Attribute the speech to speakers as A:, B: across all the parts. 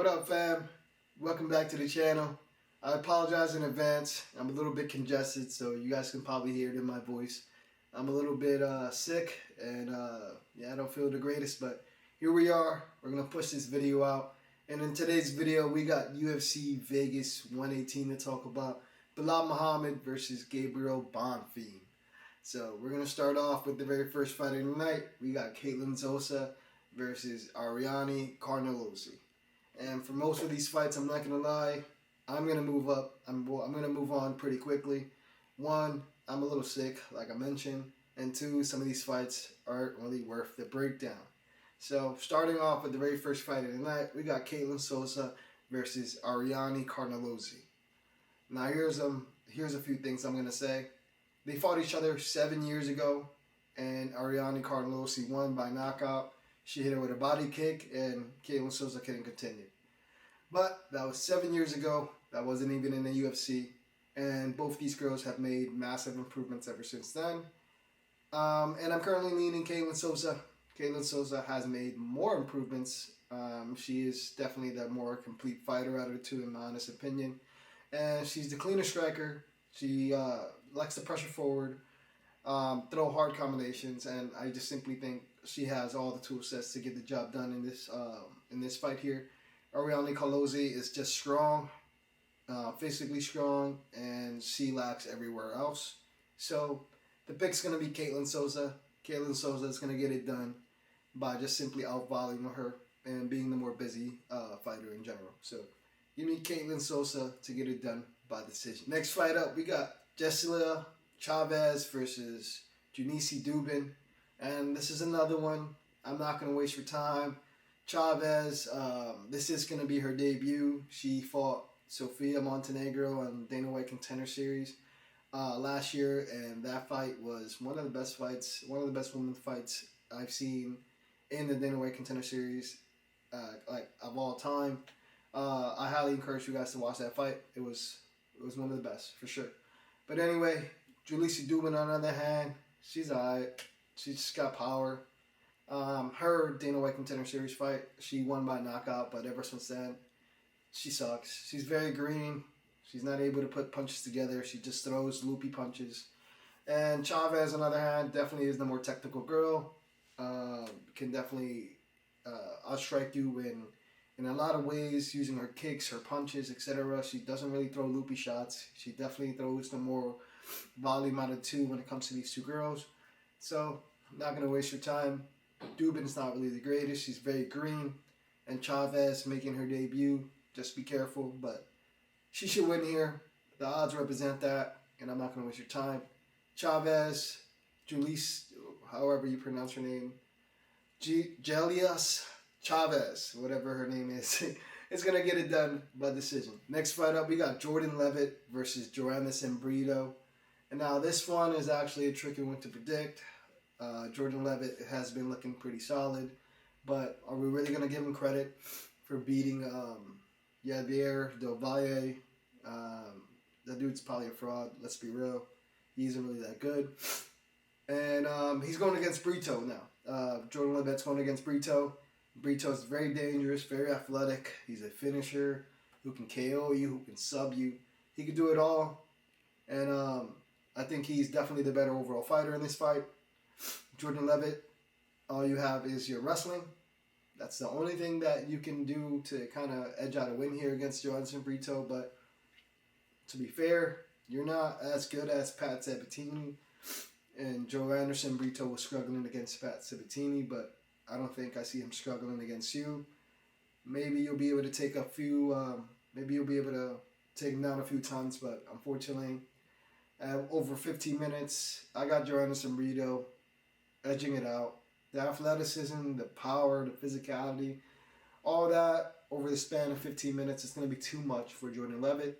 A: What up, fam? Welcome back to the channel. I apologize in advance. I'm a little bit congested, so you guys can probably hear it in my voice. I'm a little bit sick, and yeah, I don't feel the greatest, but here we are. We're going to push this video out. And in today's video, we got UFC Vegas 118 to talk about. Belal Muhammad versus Gabriel Bonfim. So we're going to start off with the very first fight of the night. We got Souza versus Ziam Carnelossi. And for most of these fights, I'm not going to lie, I'm going to move up. I'm going to move on pretty quickly. One, I'm a little sick, like I mentioned. And two, some of these fights aren't really worth the breakdown. So starting off with the very first fight of the night, we got Souza versus Ziam Carnelossi. Now here's a few things I'm going to say. They fought each other 7 years ago, and Ziam Carnelossi won by knockout. She hit her with a body kick, and Souza couldn't continue. But that was 7 years ago. That wasn't even in the UFC. And both these girls have made massive improvements ever since then. And I'm currently leaning Souza. Souza has made more improvements. She is definitely the more complete fighter out of the two, in my honest opinion. And she's the cleaner striker. She likes to pressure forward, throw hard combinations, and I just simply think she has all the tool sets to get the job done in this fight here. Ziam Carnelossi is just strong, physically strong, and she lacks everywhere else. So the pick's going to be Souza. Souza is going to get it done by just simply out-volleying her and being the more busy fighter in general. So give me Souza to get it done by decision. Next fight up, we got Chaves Vs Duben. And this is another one. I'm not going to waste your time. Chaves, this is going to be her debut. She fought Sofia Montenegro on Dana White Contender Series last year, and that fight was one of the best fights, one of the best women's fights I've seen in the Dana White Contender Series, like of all time. I highly encourage you guys to watch that fight. It was one of the best for sure. But anyway, Leavitt Duben on the other hand, she's alright. She just got power. Her Dana White Contender Series fight, she won by knockout, but ever since then, she sucks. She's very green. She's not able to put punches together. She just throws loopy punches. And Chaves, on the other hand, definitely is the more technical girl. Can definitely outstrike you in a lot of ways, using her kicks, her punches, etc. She doesn't really throw loopy shots. She definitely throws the more volume out of two when it comes to these two girls. So, I'm not going to waste your time. Duben's not really the greatest. She's very green. And Chaves making her debut. Just be careful. But she should win here. The odds represent that. And I'm not going to waste your time. Chaves, Julius, however you pronounce her name. Jelias Chaves, whatever her name is. Is going to get it done by decision. Next fight up, we got Jordan Leavitt versus Chaves Vs Brito. And now this one is actually a tricky one to predict. Jordan Leavitt has been looking pretty solid, but are we really going to give him credit for beating Javier Del Valle? That dude's probably a fraud, let's be real. He isn't really that good. And he's going against Brito now. Jordan Leavitt's going against Brito. Brito's very dangerous, very athletic. He's a finisher who can KO you, who can sub you. He can do it all. And I think he's definitely the better overall fighter in this fight. Jordan Leavitt, all you have is your wrestling. That's the only thing that you can do to kind of edge out a win here against Joan Brito. But to be fair, you're not as good as Pat Sabatini. And Joan Brito was struggling against Pat Sabatini, but I don't think I see him struggling against you. Maybe you'll be able to take a few, maybe you'll be able to take him down a few times, but unfortunately, over 15 minutes, I got Joan Brito edging it out. The athleticism, the power, the physicality, all that over the span of 15 minutes is going to be too much for Jordan Leavitt.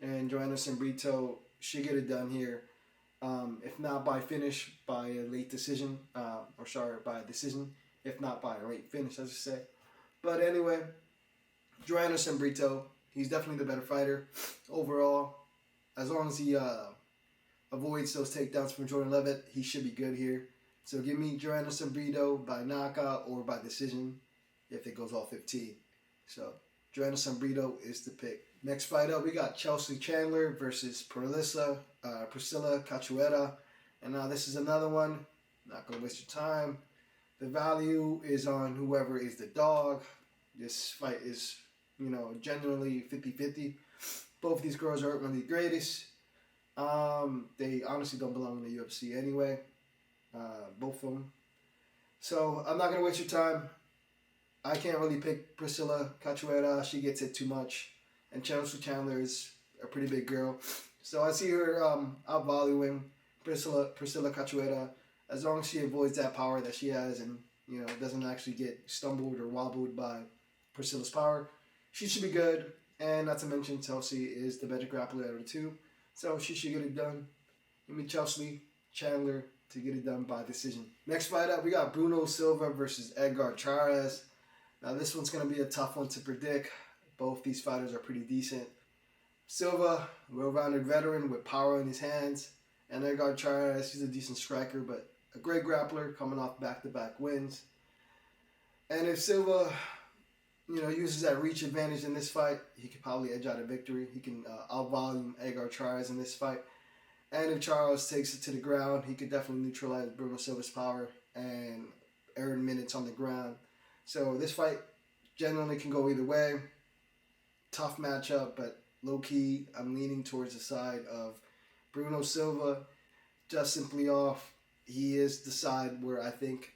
A: And Joan Brito should get it done here. If not by finish, by a late decision. By a decision. If not by a late finish, I should say. But anyway, Joan Brito, he's definitely the better fighter overall. As long as he avoids those takedowns from Jordan Leavitt, he should be good here. So give me Joan Brito by knockout or by decision if it goes all 15. So Vs Brito is the pick. Next fight up, we got Chandler versus Priscilla Cachoeira. And now this is another one. Not going to waste your time. The value is on whoever is the dog. This fight is, genuinely 50-50. Both of these girls aren't really the greatest. They honestly don't belong in the UFC anyway. Both of them. So I'm not going to waste your time. I can't really pick Priscilla Cachoeira. She gets it too much. And Chandler is a pretty big girl. So I see her outvaluing Priscilla Cachoeira, as long as she avoids that power that she has and, doesn't actually get stumbled or wobbled by Priscilla's power. She should be good. And not to mention, Chelsea is the better grappler out of the two. So she should get it done. Give me Chandler to get it done by decision. Next fight up, we got Silva versus Edgar Chairez. Now this one's going to be a tough one to predict. Both these fighters are pretty decent. Silva, well-rounded veteran with power in his hands. And Edgar Chairez, he's a decent striker, but a great grappler coming off back-to-back wins. And if Silva, uses that reach advantage in this fight, he could probably edge out a victory. He can outvolume Edgar Chairez in this fight. And if Chairez takes it to the ground, he could definitely neutralize Silva's power and earn minutes on the ground. So this fight generally can go either way. Tough matchup, but low-key, I'm leaning towards the side of Silva. Just simply off, he is the side where I think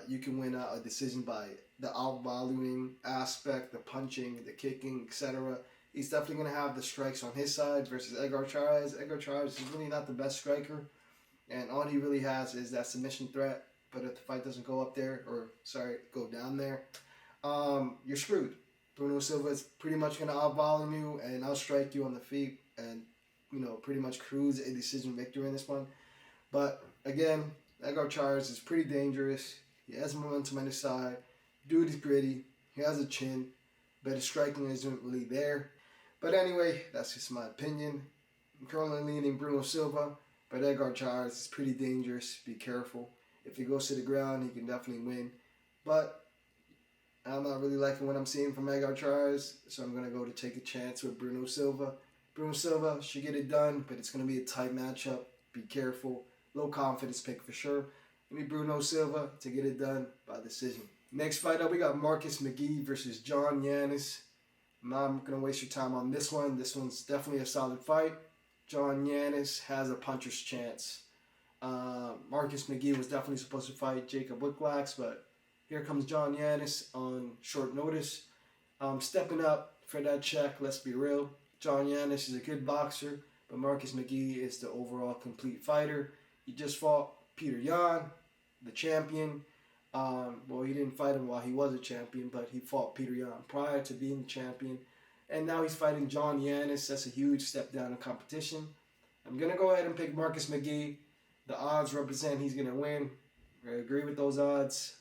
A: you can win a decision by the outvaluing aspect, the punching, the kicking, etc. He's definitely going to have the strikes on his side versus Edgar Chairez. Edgar Chairez is really not the best striker, and all he really has is that submission threat. But if the fight doesn't go go down there, you're screwed. Silva is pretty much going to outvolume you and outstrike you on the feet and, pretty much cruise a decision victory in this one. But again, Edgar Chairez is pretty dangerous. He has momentum on his side. Dude is gritty. He has a chin, but his striking isn't really there. But anyway, that's just my opinion. I'm currently leaning Silva, but Edgar Chairez is pretty dangerous. Be careful. If he goes to the ground, he can definitely win. But I'm not really liking what I'm seeing from Edgar Chairez, so I'm going to go to take a chance with Silva. Silva should get it done, but it's going to be a tight matchup. Be careful. Low confidence pick for sure. Give me Silva to get it done by decision. Next fight up, we got McGhee versus Jawn Yannis. I'm not going to waste your time on this one. This one's definitely a solid fight. Jawn Yannis has a puncher's chance. McGhee was definitely supposed to fight Jacob Whitlax, but here comes Jawn Yannis on short notice. Stepping up for that check, let's be real. Jawn Yannis is a good boxer, but McGhee is the overall complete fighter. He just fought Peter Yan, the champion. He didn't fight him while he was a champion, but he fought Peter Yan prior to being the champion. And now he's fighting Jawn Yannis. That's a huge step down in competition. I'm going to go ahead and pick McGhee. The odds represent he's going to win. I agree with those odds.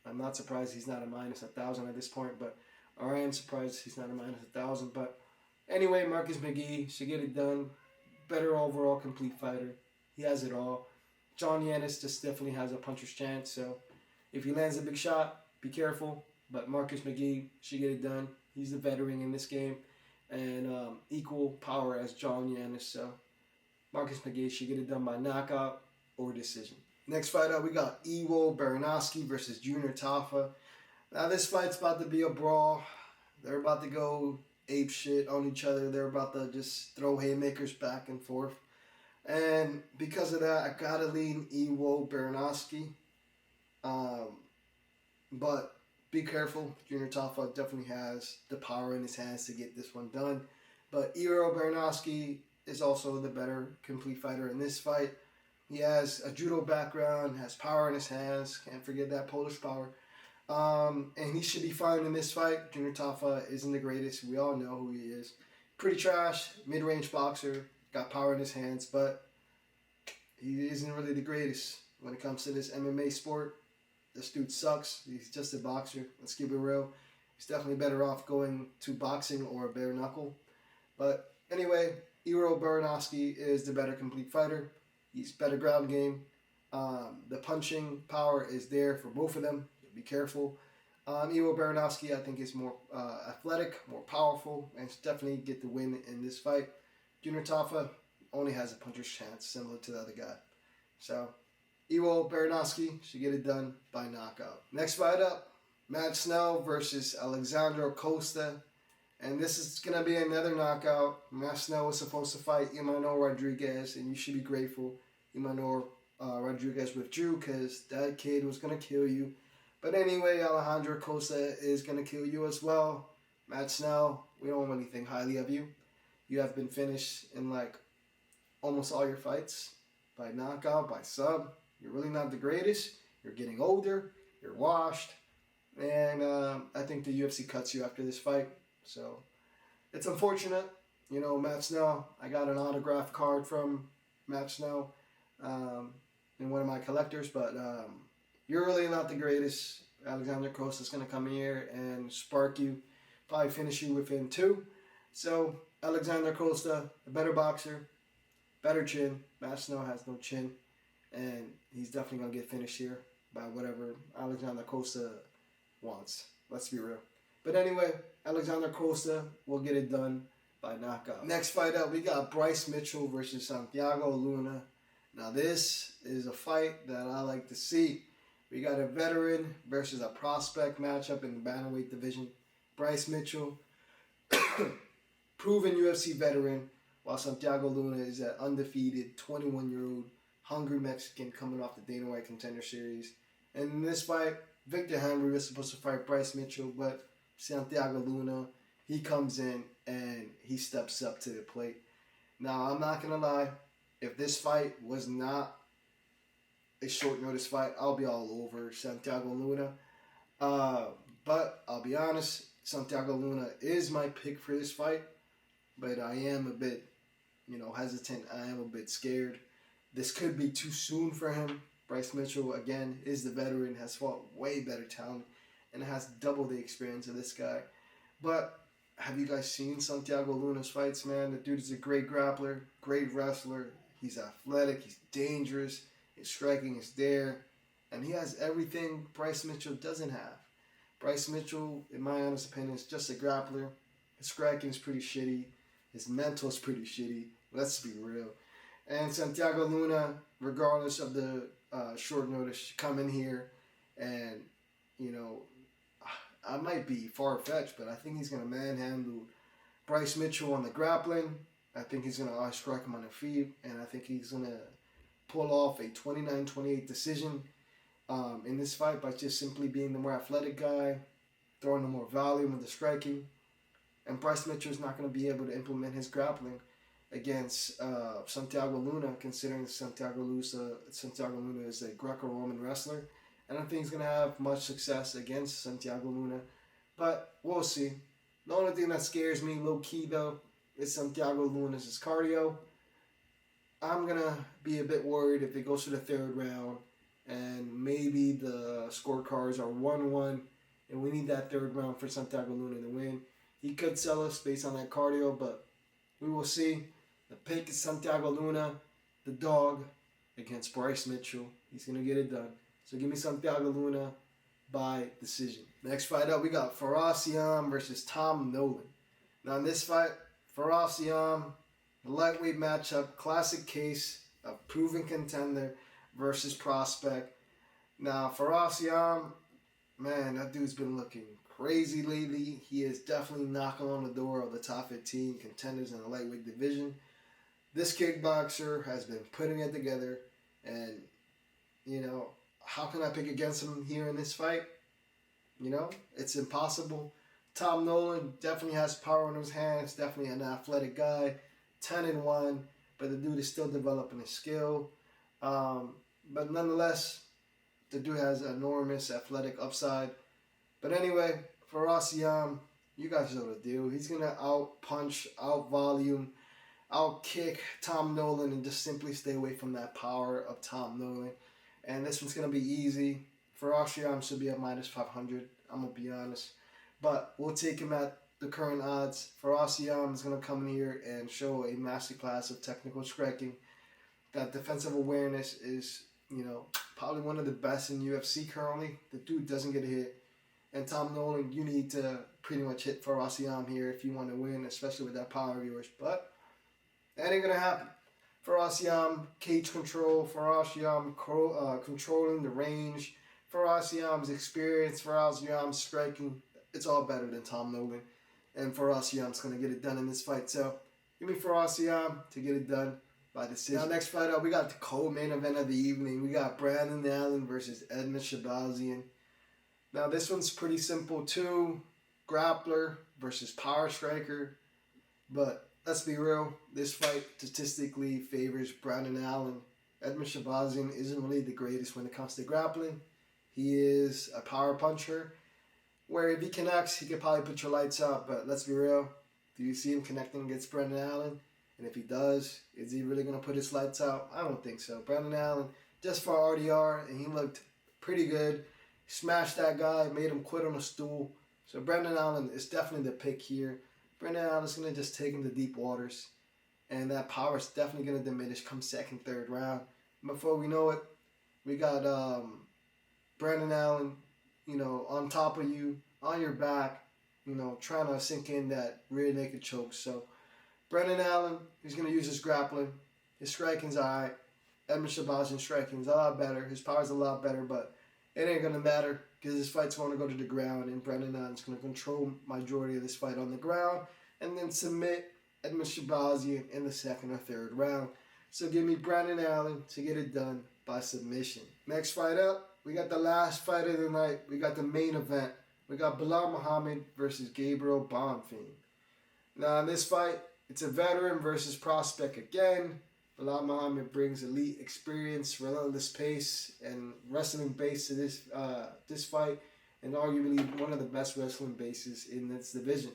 A: I'm not surprised he's not a minus 1,000 at this point, or I am surprised he's not a minus 1,000. But anyway, McGhee should get it done. Better overall complete fighter. He has it all. Jawn Yannis just definitely has a puncher's chance. So if he lands a big shot, be careful. But McGhee should get it done. He's the veteran in this game and equal power as Jawn Yannis. So McGhee should get it done by knockout or decision. Next fight up, we got Iwo Vs versus Junior Tafa. Now this fight's about to be a brawl. They're about to go ape shit on each other. They're about to just throw haymakers back and forth. And because of that, I gotta lean Iwo Vs. But be careful. Junior Tafa definitely has the power in his hands to get this one done. But Iwo Vs is also the better complete fighter in this fight. He has a judo background, has power in his hands. Can't forget that Polish power. And he should be fine in this fight. Junior Tafa isn't the greatest. We all know who he is. Pretty trash, mid-range boxer. Got power in his hands, but he isn't really the greatest when it comes to this MMA sport. This dude sucks. He's just a boxer. Let's keep it real. He's definitely better off going to boxing or bare knuckle. But anyway, Iwo Vs is the better complete fighter. He's better ground game. The punching power is there for both of them. Be careful. Iwo Baranowski, I think, is more athletic, more powerful, and should definitely get the win in this fight. Junior Tafa only has a puncher's chance, similar to the other guy. So, Iwo Baranowski should get it done by knockout. Next fight up, Schnell versus Alexandre Costa. And this is going to be another knockout. Schnell was supposed to fight Emmanuel Rodriguez, and you should be grateful Emmanuel Rodriguez withdrew because that kid was going to kill you. But anyway, Alejandro Costa is going to kill you as well. Schnell, we don't really think highly of you. You have been finished in like almost all your fights by knockout, by sub. You're really not the greatest. You're getting older. You're washed. And I think the UFC cuts you after this fight. So it's unfortunate. You know, Schnell, I got an autograph card from Schnell in one of my collectors, but you're really not the greatest. Alexander Costa's going to come here and spark you, probably finish you within 2. So Alexander Costa, a better boxer, better chin. Schnell has no chin, and he's definitely going to get finished here by whatever Alexander Costa wants. Let's be real. But anyway, Alexander Costa will get it done by knockout. Next fight up, we got Bryce Mitchell versus Santiago Luna. Now this is a fight that I like to see. We got a veteran versus a prospect matchup in the bantamweight division. Bryce Mitchell, proven UFC veteran, while Santiago Luna is an undefeated 21-year-old hungry Mexican coming off the Dana White Contender Series. And in this fight, Victor Henry was supposed to fight Bryce Mitchell, but Santiago Luna, he comes in and he steps up to the plate. Now, I'm not going to lie. If this fight was not a short notice fight, I'll be all over Santiago Luna. But I'll be honest, Santiago Luna is my pick for this fight. But I am a bit, hesitant. I am a bit scared. This could be too soon for him. Bryce Mitchell, again, is the veteran, has fought way better talent, and has double the experience of this guy. But have you guys seen Santiago Luna's fights, man? The dude is a great grappler, great wrestler. He's athletic, he's dangerous, his striking is there, and he has everything Bryce Mitchell doesn't have. Bryce Mitchell, in my honest opinion, is just a grappler. His striking is pretty shitty. His mental is pretty shitty. Let's be real. And Santiago Luna, regardless of the short notice, come in here and, I might be far-fetched, but I think he's going to manhandle Bryce Mitchell on the grappling. I think he's going to outstrike him on the feet, and I think he's going to pull off a 29-28 decision in this fight by just simply being the more athletic guy, throwing the more volume with the striking. And Bryce Mitchell is not going to be able to implement his grappling against Santiago Luna, considering Santiago Luna is a Greco-Roman wrestler. I don't think he's going to have much success against Santiago Luna, but we'll see. The only thing that scares me, low-key though, is Santiago Luna's cardio. I'm going to be a bit worried if it goes to the 3rd round and maybe the scorecards are 1-1 and we need that 3rd round for Santiago Luna to win. He could sell us based on that cardio, but we will see. The pick is Santiago Luna, the dog, against Bryce Mitchell. He's going to get it done. So give me Santiago Luna by decision. Next fight up, we got Ziam versus Tom Nolan. Now in this fight, Ziam, the lightweight matchup, classic case of proven contender versus prospect. Now Ziam, man, that dude's been looking crazy lately. He is definitely knocking on the door of the top 15 contenders in the lightweight division. This kickboxer has been putting it together, and, how can I pick against him here in this fight? It's impossible. Tom Nolan definitely has power in his hands, definitely an athletic guy, 10-1, but the dude is still developing his skill. But nonetheless, the dude has enormous athletic upside. But anyway, Ziam, you guys know the deal. He's going to out-punch, out-volume, out-kick Tom Nolan and just simply stay away from that power of Tom Nolan. And this one's going to be easy. Ziam should be at -500, I'm going to be honest. But we'll take him at the current odds. Ziam is going to come in here and show a masterclass of technical striking. That defensive awareness is, probably one of the best in UFC currently. The dude doesn't get hit. And Tom Nolan, you need to pretty much hit Faraz Ziam here if you want to win, especially with that power of yours. But that ain't going to happen. Faraz Ziam, cage control. Faraz Ziam controlling the range. Faraz Ziam's experience. Faraz Ziam's striking. It's all better than Tom Nolan. And Faraz Ziam's going to get it done in this fight. So, give me Faraz Ziam to get it done by decision. Now, next fight up, we got the co-main event of the evening. We got Brendan Allen versus Edmen Shahbazyn. Now, this one's pretty simple too. Grappler versus power striker. But let's be real, this fight statistically favors Brendan Allen. Edmen Shahbazyn isn't really the greatest when it comes to grappling. He is a power puncher, where if he connects, he could probably put your lights out. But let's be real, do you see him connecting against Brendan Allen? And if he does, is he really going to put his lights out? I don't think so. Brendan Allen, just for RDR, and he looked pretty good. Smashed that guy, made him quit on a stool. So Brendan Allen is definitely the pick here. Brendan Allen is going to just take him to deep waters. And that power is definitely going to diminish come second, third round. Before we know it, we got Brendan Allen, on top of you, on your back, trying to sink in that rear naked choke. So Brendan Allen, he's going to use his grappling. His striking's alright. Edmen Shahbazyn's striking's a lot better. His power's a lot better, but it ain't going to matter because this fight's going to go to the ground, and Brendan Allen's going to control majority of this fight on the ground and then submit Edmen Shahbazyn in the second or third round. So give me Brendan Allen to get it done by submission. Next fight up, we got the last fight of the night. We got the main event. We got Belal Muhammad versus Gabriel Bonfim. Now in this fight, it's a veteran versus prospect again. Belal Muhammad brings elite experience, relentless pace, and wrestling base to this fight, and arguably one of the best wrestling bases in this division.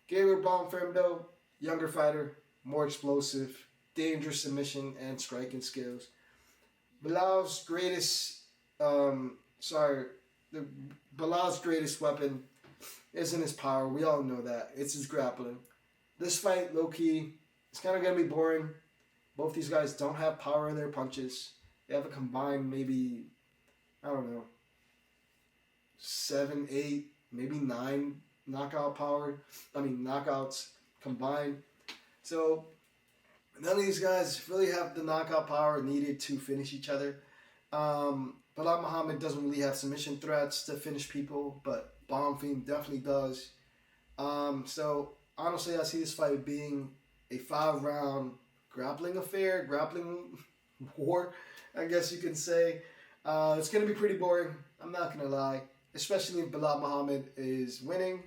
A: Gabriel Bonfim, though, younger fighter, more explosive, dangerous submission and striking skills. Belal's greatest, Belal's greatest weapon isn't his power. We all know that. It's his grappling. This fight, low key, it's kind of gonna be boring. Both these guys don't have power in their punches. They have a combined maybe, 7, 8, maybe 9 knockouts combined. So none of these guys really have the knockout power needed to finish each other. Belal Muhammad doesn't really have submission threats to finish people, but Bonfim definitely does. So honestly, I see this fight being a 5-round grappling affair, grappling war, I guess you can say. It's going to be pretty boring, I'm not going to lie, especially if Belal Muhammad is winning.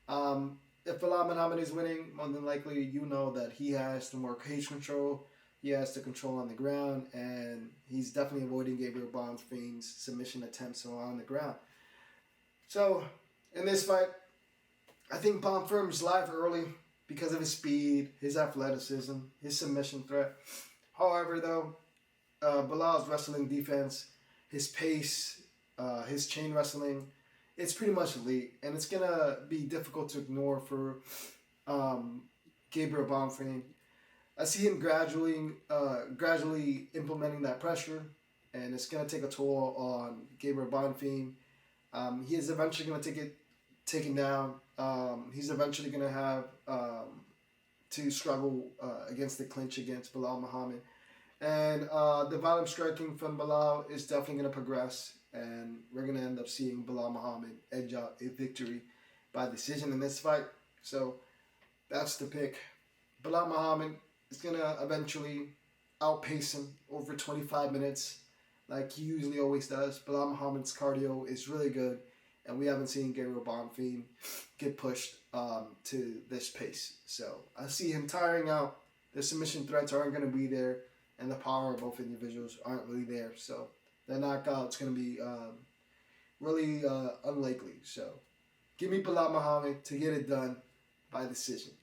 A: If Belal Muhammad is winning, more than likely you know that he has the more cage control, he has the control on the ground, and he's definitely avoiding Gabriel Bonfim's submission attempts on the ground. So, in this fight, I think Bonfim's live early because of his speed, his athleticism, his submission threat. However, though, Belal's wrestling defense, his pace, his chain wrestling, it's pretty much elite, and it's going to be difficult to ignore for Gabriel Bonfim. I see him gradually implementing that pressure, and it's going to take a toll on Gabriel Bonfim. He is eventually going to get taken down. He's eventually going to have to struggle against the clinch against Belal Muhammad. And the volume striking from Belal is definitely going to progress, and we're going to end up seeing Belal Muhammad edge out a victory by decision in this fight. So that's the pick. Belal Muhammad is going to eventually outpace him over 25 minutes like he usually always does. Belal Muhammad's cardio is really good, and we haven't seen Gabriel Bonfim get pushed to this pace. So I see him tiring out. The submission threats aren't going to be there, and the power of both individuals aren't really there. So the knockout's going to be really unlikely. So give me Belal Muhammad to get it done by decision.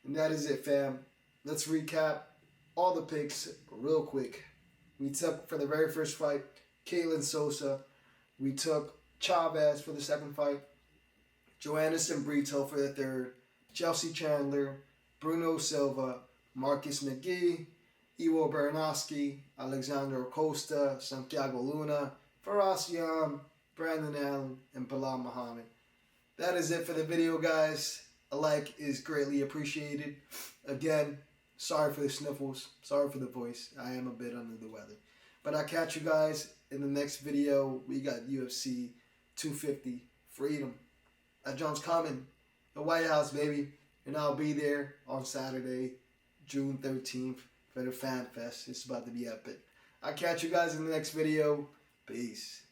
A: And that is it, fam. Let's recap all the picks real quick. We took, for the very first fight, Caitlin Souza. We took Chaves for the second fight, Joannis and Brito for the third, Chelsea Chandler, Bruno Silva, Marcus McGhee, Iwo Vs Alexander Costa, Santiago Luna, Faraz Ziam, Brandon Allen, and Belal Muhammad. That is it for the video, guys. A like is greatly appreciated. Again, sorry for the sniffles. Sorry for the voice. I am a bit under the weather. But I'll catch you guys in the next video. We got UFC 250 Freedom. John's coming. The White House, baby. And I'll be there on Saturday, June 13th for the Fan Fest. It's about to be epic. I'll catch you guys in the next video. Peace.